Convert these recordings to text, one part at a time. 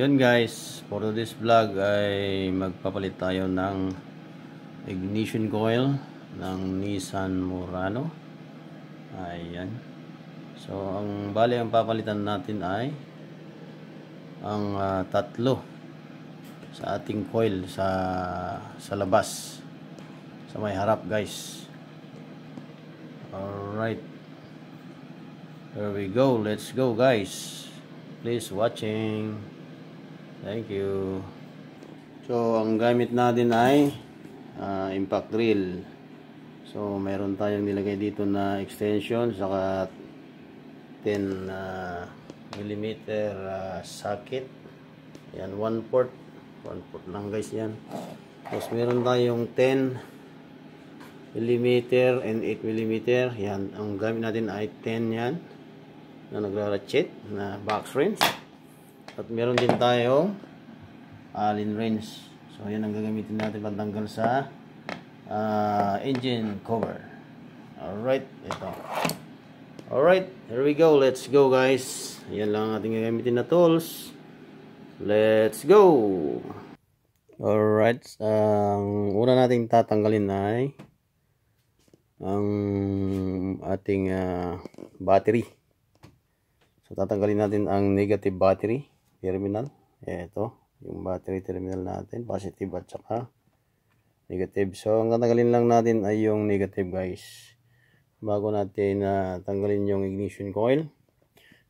yun guys, for this vlog ay magpapalit tayo ng ignition coil ng Nissan Murano. Ayan. So ang bali ang papalitan natin ay ang tatlo sa ating coil sa labas, sa may harap guys. Alright, here we go, let's go guys, please watching. Thank you. So ang gamit natin ay impact drill. So meron tayong nilagay dito na extension saka 10 mm socket. Yan, 1/4 lang guys yan. Tapos meron tayong 10 mm and 8 mm. Yan, ang gamit natin ay 10 yan na nagra-ratchet na box wrench. At meron din tayo Allen wrench. So yan ang gagamitin natin pantanggal sa engine cover. Alright, ito. Alright, here we go. Let's go guys. Yan lang ang ating gagamitin na tools. Let's go. Alright, ang una nating tatanggalin ay ang ating battery. So tatanggalin natin ang negative battery terminal. Ito, yung battery terminal natin, positive at saka negative. So ang tatanggalin lang natin ay yung negative guys, bago natin tanggalin yung ignition coil.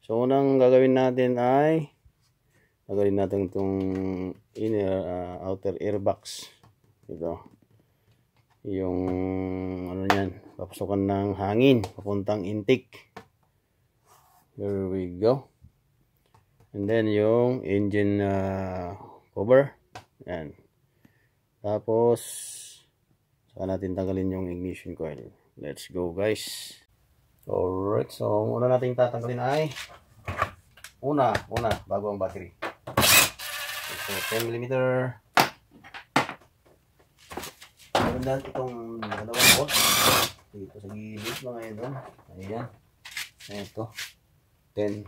So unang gagawin natin ay tanggalin natin itong outer airbox. Ito, yung ano yan, papasokan ng hangin papuntang intake. Here we go. And then yung engine cover. Yan. Tapos saka natin tanggalin yung ignition coil. Let's go guys. Alright, so una natin tatanggalin ay una bago ang battery. So 10 mm. Meron itong dalawang bolt dito sa gilid mga idol. Ayan. Ito 10.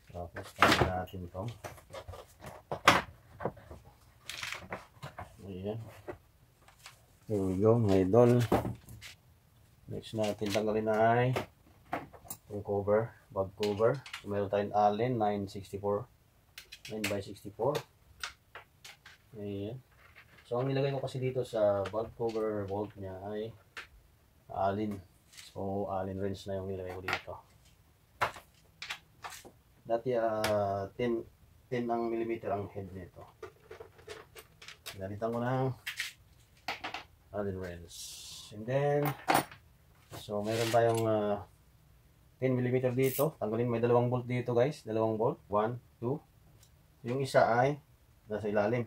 Tapos tanggalin natin ito. Ayan. Here we go mga idol. Next natin tanggalin ay yung cover, bag cover. So, meron tayong Allen 964 9x64. Ayan. So ang nilagay ko kasi dito sa bag cover bolt niya ay Allen. So Allen wrench na yung nilagay ko dito. Dati 10 ang millimeter ang head nito. Galitan ko ng Allen wrench. And then so meron tayong 10 mm dito. Tanggalin, may dalawang bolt dito guys, dalawang bolt, 1, 2. Yung isa ay nasa ilalim.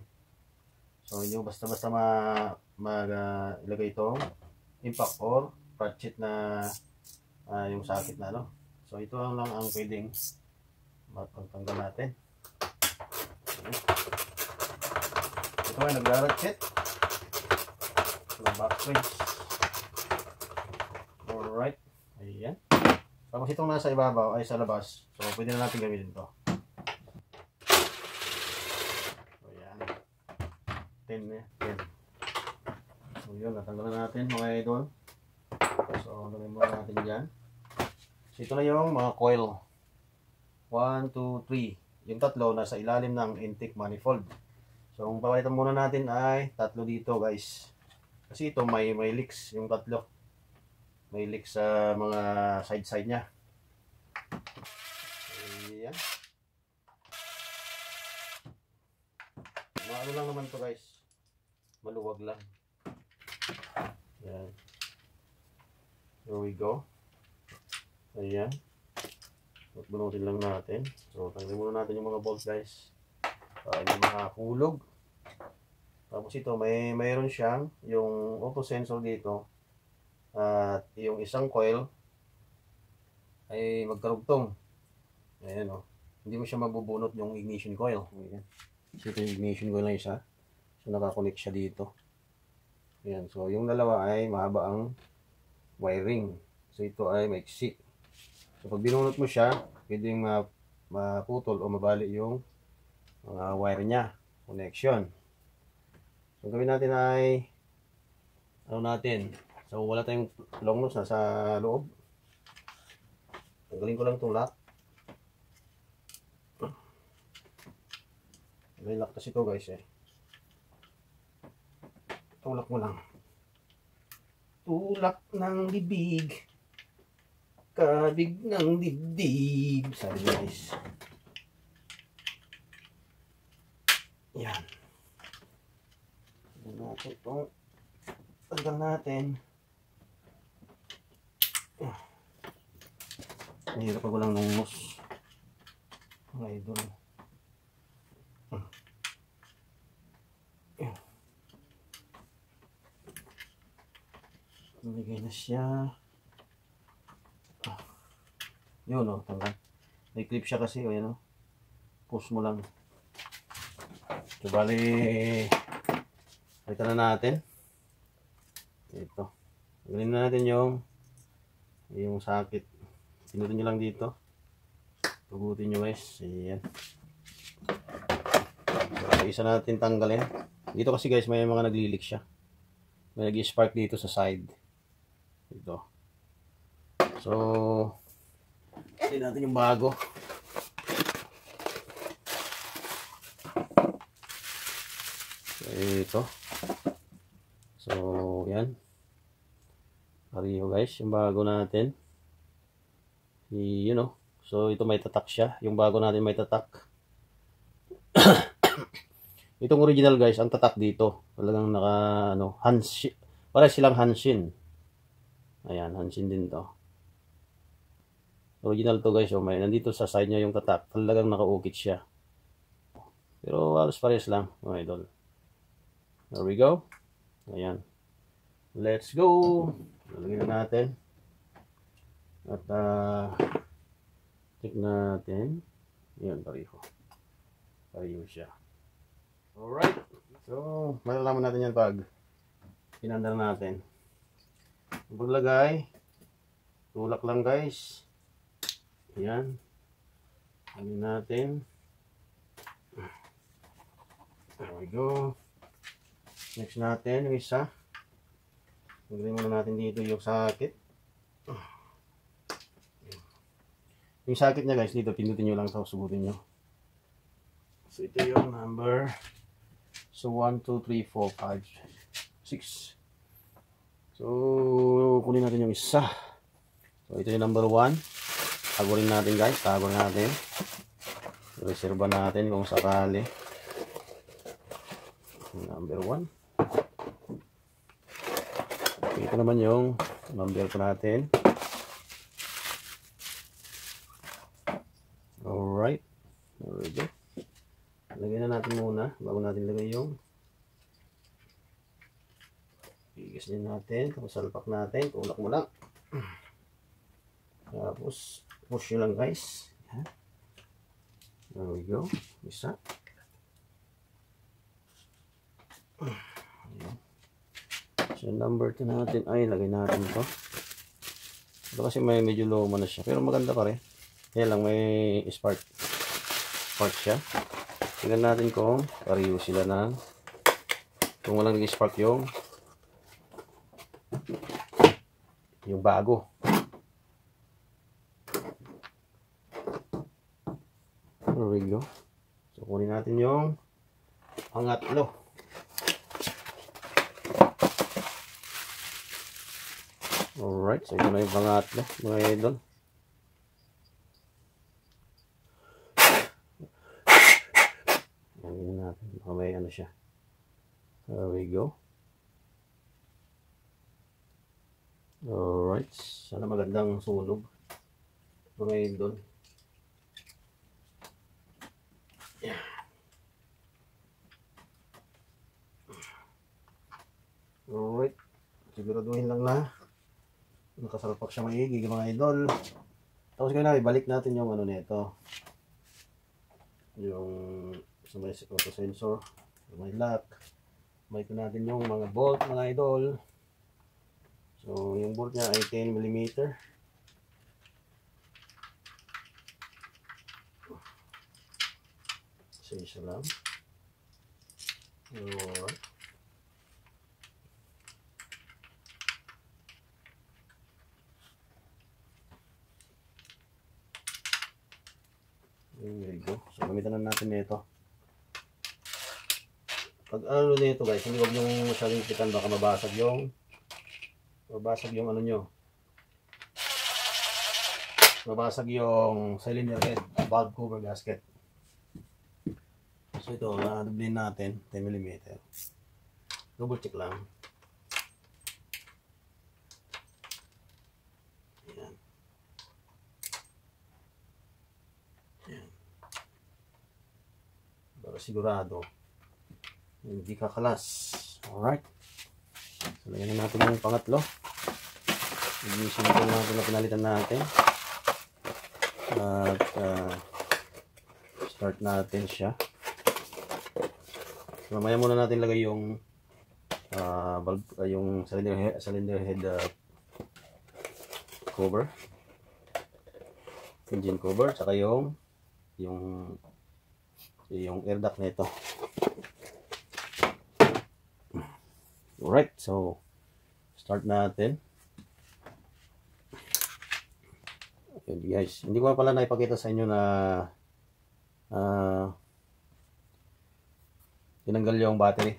So hindi basta-basta ilagay itong impact or ratchet na yung socket na no. So ito lang ang pwedeng matanggal natin. Ito ay nagra-ratchet ng box wrench. Alright, ayan. Tapos itong nasa ibabaw ay sa labas, so pwede na natin gamitin ito. So ayan, 10. So yun, natanggalan natin mga idol. So lagay muna natin dyan. So ito na yung mga coil 1, 2, 3. Yung tatlo nasa ilalim ng intake manifold. So ang papalitan muna natin ay tatlo dito guys, kasi ito may leaks yung tatlo. May leak sa mga side niya. Ayan. Ano lang naman to guys, maluwag lang. Ayan. Here we go. Ayan. Bunutin lang natin. So tanggalin muna natin yung mga bolts guys, yung mga hulog. Tapos ito mayroon siyang yung auto sensor dito. At yung isang coil ay magkarugtong. Ayan o. Hindi mo siya mabubunot yung ignition coil. Ayan. So ito yung ignition coil na isa. So nakakonect siya dito. Ayan. So yung dalawa ay mahaba ang wiring. So ito ay maiksi. So pag binunot mo siya, pwedeng maputol o mabali yung mga wire niya, connection. So gawin natin ay ano natin. So wala tayong long nose sa loob. Tanggalin ko lang itong lock. May lock kasi ito guys eh. Tulak mo lang. Tulak ng bibig. Kabig ng dibdib. Sabi guys. Yan. Tanggal natin itong. Tanggal natin. Mahirap pag walang nungos. Mga idol. Nalagay na siya. Yun o, tanggal. May clip siya kasi o yan o. Push mo lang. So bali, palitan na natin. Ito. Tanggalin na natin yung sakit. Pinutin nyo lang dito. Tugutin nyo guys. Ayan. So, isa natin tanggalin. Dito kasi guys may mga naglilik siya. May nag-spark dito sa side. Ito. So, tingnan natin yung bago. Ito. So, yan. Pareho guys, yung bago natin. You know. So, ito may tatak siya. Yung bago natin may tatak. Itong original guys, ang tatak dito. Talagang naka, ano, Hanshin. Para silang Hanshin. Ayan, Hanshin din to. Original to guys, oh, may nandito sa side niya yung tatak. Talagang nakaukit siya. Pero halos pares lang, mga idol. There we go. Ayan. Let's go. Lalagyan na natin. At check natin. Ayan, pareho. Pareho siya. Alright. So, malalaman natin yan pag pinandar natin. Paglagay, tulak lang guys. Ayan. Lagyan natin. There we go. Next natin, yung isa. Lagyan muna natin dito yung sakit. Yung sakit niya guys, dito pindutin nyo lang ito, subutin nyo. So ito yung number. So 1, 2, 3, 4, 5, 6. So kunin natin yung isa. So ito yung number 1. Tago rin natin guys, tago natin. Reserva natin kung sakali. Number 1. Ito naman yung number po natin. Alright. There we go. Lagyan na natin muna bago natin lagay yung bigas din natin. Tapos salpak natin. Tulak mo lang. Tapos push nyo lang guys. There we go. Isa. Ayan. So number 2 natin ay lagay natin to. Ito kasi may medyo luma na siya. Pero maganda pa rin. Kaya lang may spark siya. Tingnan natin kung pareho sila na kung walang nag-spark yung bago. There we go. So kunin natin yung pangatlo. Alright, so ito na yung pangatlo mga idol. Yan natin. May ano siya. There we go. Alright. Sana magandang sunog. Mga idol. Yeah. Alright. Siguraduhin lang na nakasalpak siya maigi mga idol. Tapos kaya na ibalik natin yung ano nito. Yung sa may auto sensor, may lock. Balik natin yung mga bolt mga idol. So yung bolt niya ay 10mm. Isa lang. Alright. There we go. So, gamitan na natin nito. Pag ano nito guys, hindi wag yung masyadong ipitan, baka mabasag yung ano nyo. Mabasag yung cylinder head, valve cover gasket. So ito, na-dublin natin, 10mm. Double check lang. Ayan. Ayan. Para sigurado, hindi kakalas. Alright. So lagyan na natin yung pangatlo. Ignition ito natin na pinalitan natin. At start natin siya. So, mamaya muna natin lagay yung valve, yung cylinder head cover, engine cover, saka yung air duct nito. Alright, so start natin. Okay, guys, hindi ko pala naipakita sa inyo na tinanggal yung battery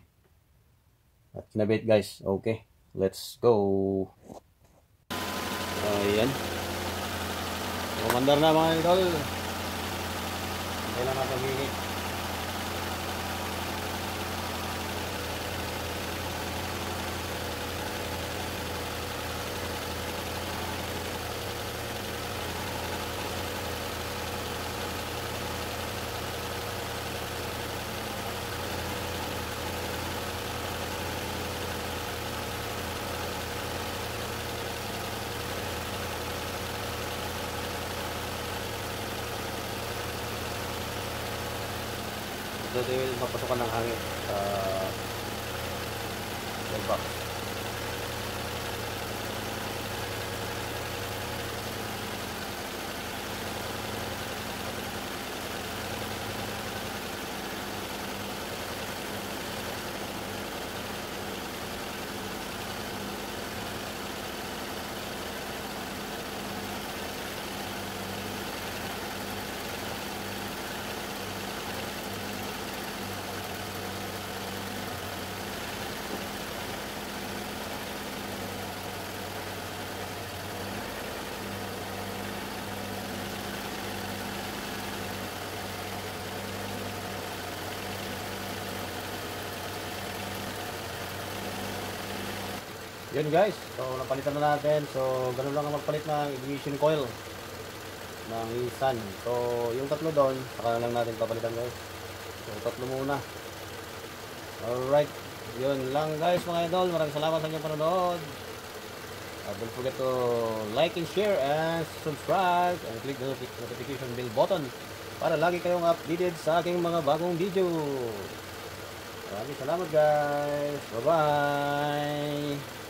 at kinabit guys. Okay, let's go. Ayan, umandar na mga idol. Hindi na matagigit. Ito yung mapasokan ng hangin sa box. Yun guys, so napalitan na natin. So ganun lang ang magpalit ng ignition coil ng Nissan. So yung tatlo doon, saka lang natin papalitan guys. So tatlo muna. Alright, yun lang guys mga idol. Maraming salamat sa inyong panonood. Don't forget to like and share and subscribe and click the notification bell button para lagi kayong updated sa aking mga bagong video. Maraming salamat guys. Bye bye.